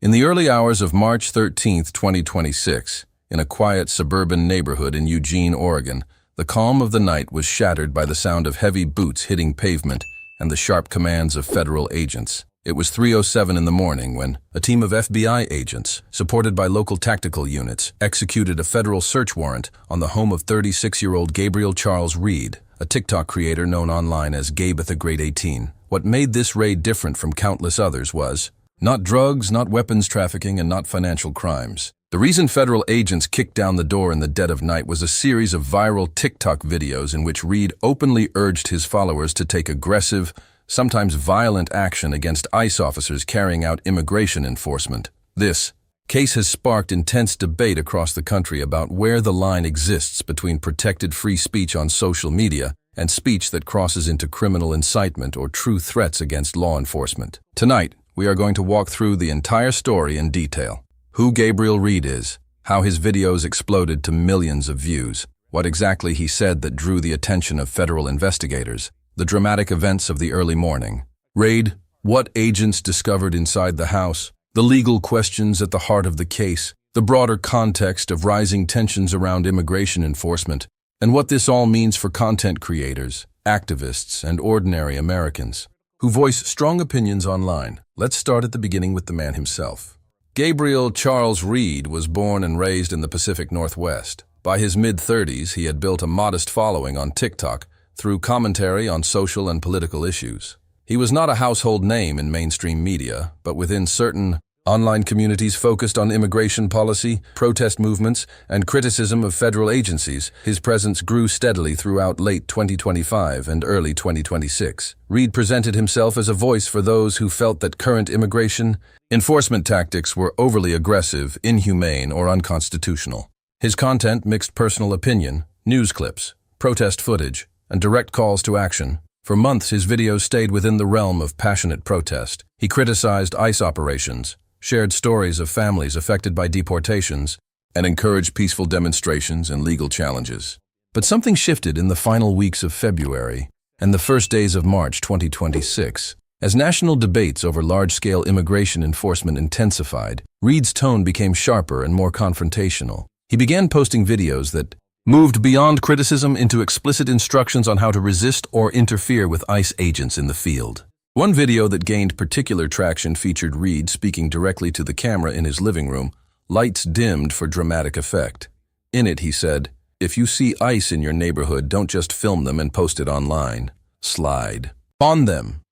In the early hours of March 13, 2026, in a quiet suburban neighborhood in Eugene, Oregon, the calm of the night was shattered by the sound of heavy boots hitting pavement and the sharp commands of federal agents. It was 3:07 in the morning when a team of FBI agents, supported by local tactical units, executed a federal search warrant on the home of 36-year-old Gabriel Charles Reed, a TikTok creator known online as Gabe@the-Great-18. What made this raid different from countless others was not drugs, not weapons trafficking, and not financial crimes. The reason federal agents kicked down the door in the dead of night was a series of viral TikTok videos in which Reed openly urged his followers to take aggressive, sometimes violent action against ICE officers carrying out immigration enforcement. This case has sparked intense debate across the country about where the line exists between protected free speech on social media and speech that crosses into criminal incitement or true threats against law enforcement. Tonight, we are going to walk through the entire story in detail. Who Gabriel Reed is, how his videos exploded to millions of views, what exactly he said that drew the attention of federal investigators, the dramatic events of the early morning raid, what agents discovered inside the house, the legal questions at the heart of the case, the broader context of rising tensions around immigration enforcement, and what this all means for content creators, activists, and ordinary Americans who voice strong opinions online. Let's start at the beginning with the man himself. Gabriel Charles Reed was born and raised in the Pacific Northwest. By his mid-30s, he had built a modest following on TikTok through commentary on social and political issues. He was not a household name in mainstream media, but within certain online communities focused on immigration policy, protest movements, and criticism of federal agencies, his presence grew steadily throughout late 2025 and early 2026. Reed presented himself as a voice for those who felt that current immigration enforcement tactics were overly aggressive, inhumane, or unconstitutional. His content mixed personal opinion, news clips, protest footage, and direct calls to action. For months, his videos stayed within the realm of passionate protest. He criticized ICE operations, shared stories of families affected by deportations, and encouraged peaceful demonstrations and legal challenges. But something shifted in the final weeks of February and the first days of March 2026. As national debates over large-scale immigration enforcement intensified, Reed's tone became sharper and more confrontational. He began posting videos that moved beyond criticism into explicit instructions on how to resist or interfere with ICE agents in the field. One video that gained particular traction featured Reed speaking directly to the camera in his living room, lights dimmed for dramatic effect. In it, he said, "If you see ICE in your neighborhood, don't just film them and post it online. Slide on them.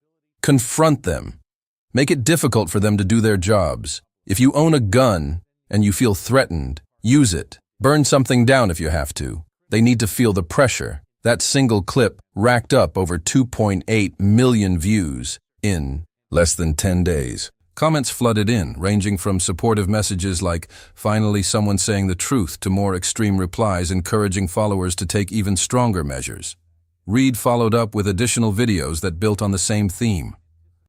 Confront them. Make it difficult for them to do their jobs. If you own a gun and you feel threatened, use it. Burn something down if you have to. They need to feel the pressure." That single clip racked up over 2.8 million views in less than 10 days. Comments flooded in, ranging from supportive messages like, "Finally someone saying the truth," to more extreme replies encouraging followers to take even stronger measures. Reed followed up with additional videos that built on the same theme.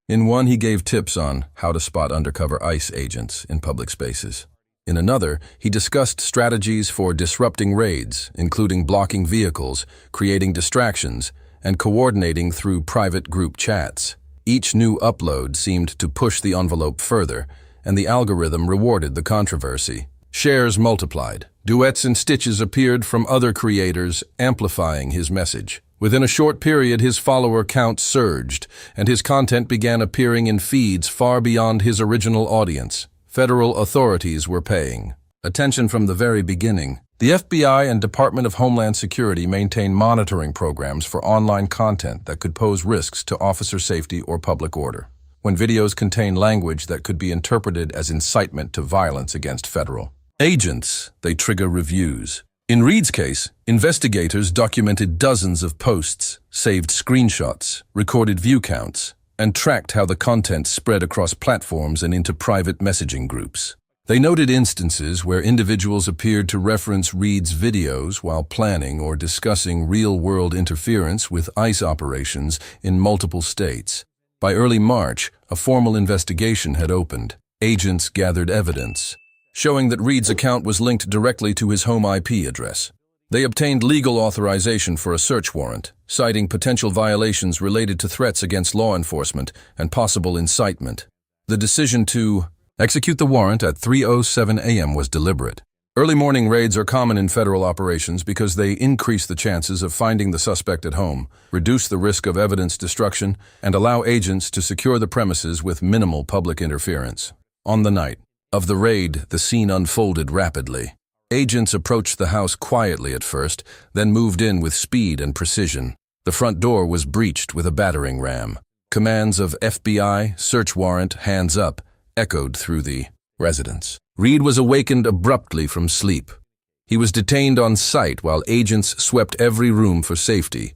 In one, he gave tips on how to spot undercover ICE agents in public spaces. In another, he discussed strategies for disrupting raids, including blocking vehicles, creating distractions, and coordinating through private group chats. Each new upload seemed to push the envelope further, and the algorithm rewarded the controversy. Shares multiplied. Duets and stitches appeared from other creators, amplifying his message. Within a short period, his follower count surged, and his content began appearing in feeds far beyond his original audience. Federal authorities were paying attention from the very beginning. The FBI and Department of Homeland Security maintain monitoring programs for online content that could pose risks to officer safety or public order. When videos contain language that could be interpreted as incitement to violence against federal agents, they trigger reviews. In Reed's case, investigators documented dozens of posts, saved screenshots, recorded view counts, and tracked how the content spread across platforms and into private messaging groups. They noted instances where individuals appeared to reference Reed's videos while planning or discussing real-world interference with ICE operations in multiple states. By early March, a formal investigation had opened. Agents gathered evidence, showing that Reed's account was linked directly to his home IP address. They obtained legal authorization for a search warrant, citing potential violations related to threats against law enforcement and possible incitement. The decision to Execute the warrant at 3:07 a.m. was deliberate. Early morning raids are common in federal operations because they increase the chances of finding the suspect at home, reduce the risk of evidence destruction, and allow agents to secure the premises with minimal public interference. On the night of the raid, the scene unfolded rapidly. Agents approached the house quietly at first, then moved in with speed and precision. The front door was breached with a battering ram. Commands of FBI, search warrant, hands up, echoed through the residence. Reed was awakened abruptly from sleep. He was detained on site while agents swept every room for safety.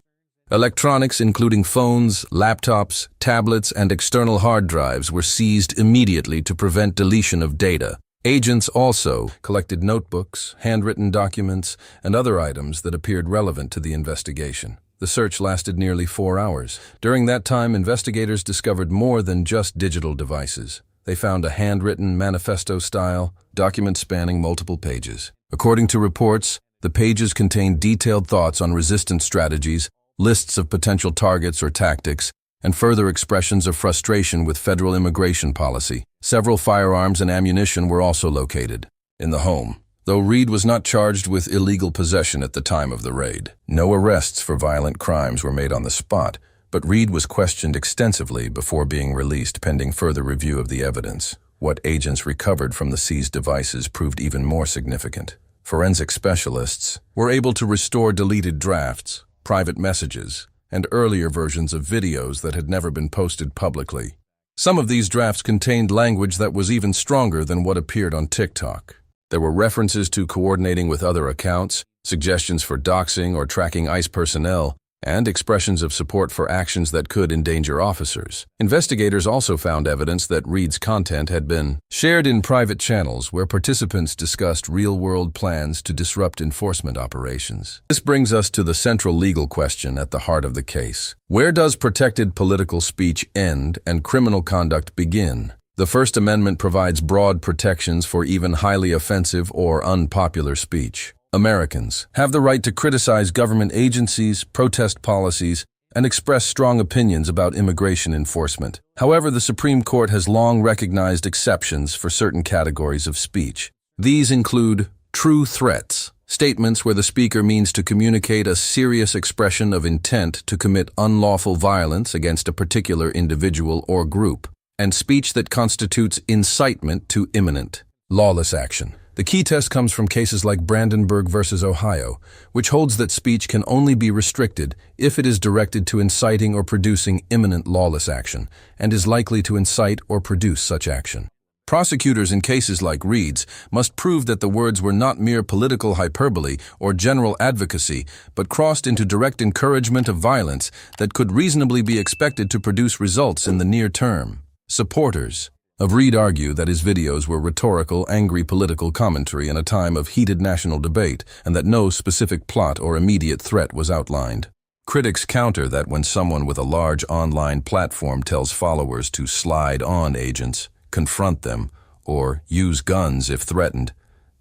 Electronics, including phones, laptops, tablets, and external hard drives, were seized immediately to prevent deletion of data. Agents also collected notebooks, handwritten documents, and other items that appeared relevant to the investigation. The search lasted nearly 4 hours. During that time, investigators discovered more than just digital devices. They found a handwritten manifesto-style document spanning multiple pages. According to reports, the pages contained detailed thoughts on resistance strategies, lists of potential targets or tactics, and further expressions of frustration with federal immigration policy. Several firearms and ammunition were also located in the home, though Reed was not charged with illegal possession at the time of the raid. No arrests for violent crimes were made on the spot, but Reed was questioned extensively before being released pending further review of the evidence. What agents recovered from the seized devices proved even more significant. Forensic specialists were able to restore deleted drafts, private messages, and earlier versions of videos that had never been posted publicly. Some of these drafts contained language that was even stronger than what appeared on TikTok. There were references to coordinating with other accounts, suggestions for doxing or tracking ICE personnel, and expressions of support for actions that could endanger officers. Investigators also found evidence that Reed's content had been shared in private channels where participants discussed real-world plans to disrupt enforcement operations. This brings us to the central legal question at the heart of the case. Where does protected political speech end and criminal conduct begin? The First Amendment provides broad protections for even highly offensive or unpopular speech. Americans have the right to criticize government agencies, protest policies, and express strong opinions about immigration enforcement. However, the Supreme Court has long recognized exceptions for certain categories of speech. These include true threats, statements where the speaker means to communicate a serious expression of intent to commit unlawful violence against a particular individual or group, and speech that constitutes incitement to imminent, lawless action. The key test comes from cases like Brandenburg versus Ohio, which holds that speech can only be restricted if it is directed to inciting or producing imminent lawless action, and is likely to incite or produce such action. Prosecutors in cases like Reed's must prove that the words were not mere political hyperbole or general advocacy, but crossed into direct encouragement of violence that could reasonably be expected to produce results in the near term. Supporters of Reed argue that his videos were rhetorical, angry political commentary in a time of heated national debate, and that no specific plot or immediate threat was outlined. Critics counter that when someone with a large online platform tells followers to slide on agents, confront them, or use guns if threatened,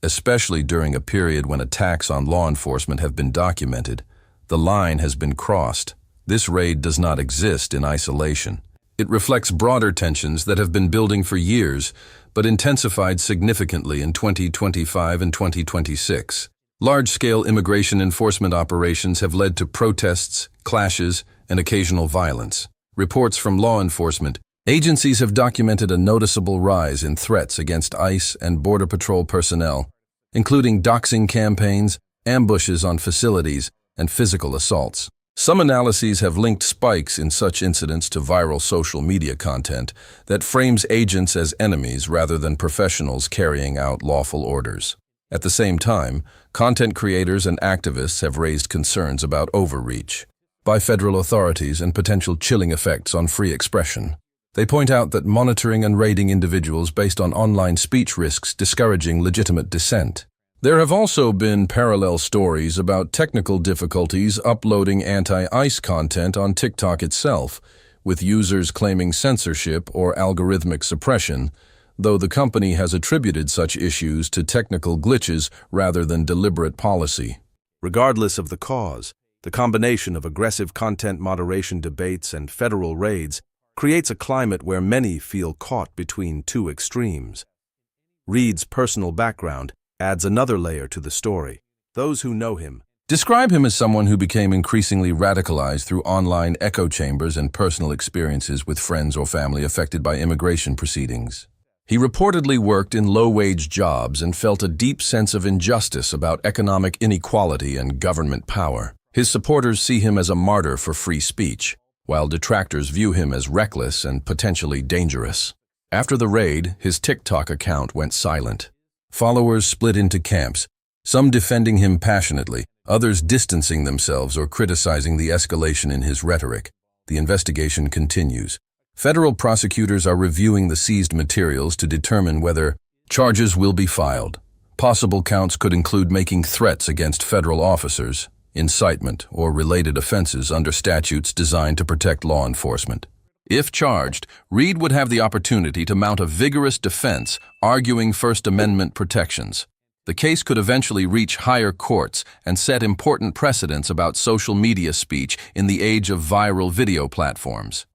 especially during a period when attacks on law enforcement have been documented, the line has been crossed. This raid does not exist in isolation. It reflects broader tensions that have been building for years, but intensified significantly in 2025 and 2026. Large-scale immigration enforcement operations have led to protests, clashes, and occasional violence. Reports from law enforcement agencies have documented a noticeable rise in threats against ICE and Border Patrol personnel, including doxing campaigns, ambushes on facilities, and physical assaults. Some analyses have linked spikes in such incidents to viral social media content that frames agents as enemies rather than professionals carrying out lawful orders. At the same time, content creators and activists have raised concerns about overreach by federal authorities and potential chilling effects on free expression. They point out that monitoring and raiding individuals based on online speech risks discouraging legitimate dissent. There have also been parallel stories about technical difficulties uploading anti-ICE content on TikTok itself, with users claiming censorship or algorithmic suppression, though the company has attributed such issues to technical glitches rather than deliberate policy. Regardless of the cause, the combination of aggressive content moderation debates and federal raids creates a climate where many feel caught between two extremes. Reed's personal background adds another layer to the story. Those who know him describe him as someone who became increasingly radicalized through online echo chambers and personal experiences with friends or family affected by immigration proceedings. He reportedly worked in low-wage jobs and felt a deep sense of injustice about economic inequality and government power. His supporters see him as a martyr for free speech, while detractors view him as reckless and potentially dangerous. After the raid, his TikTok account went silent. Followers split into camps, some defending him passionately, others distancing themselves or criticizing the escalation in his rhetoric. The investigation continues. Federal prosecutors are reviewing the seized materials to determine whether charges will be filed. Possible counts could include making threats against federal officers, incitement, or related offenses under statutes designed to protect law enforcement. If charged, Reed would have the opportunity to mount a vigorous defense, arguing First Amendment protections. The case could eventually reach higher courts and set important precedents about social media speech in the age of viral video platforms.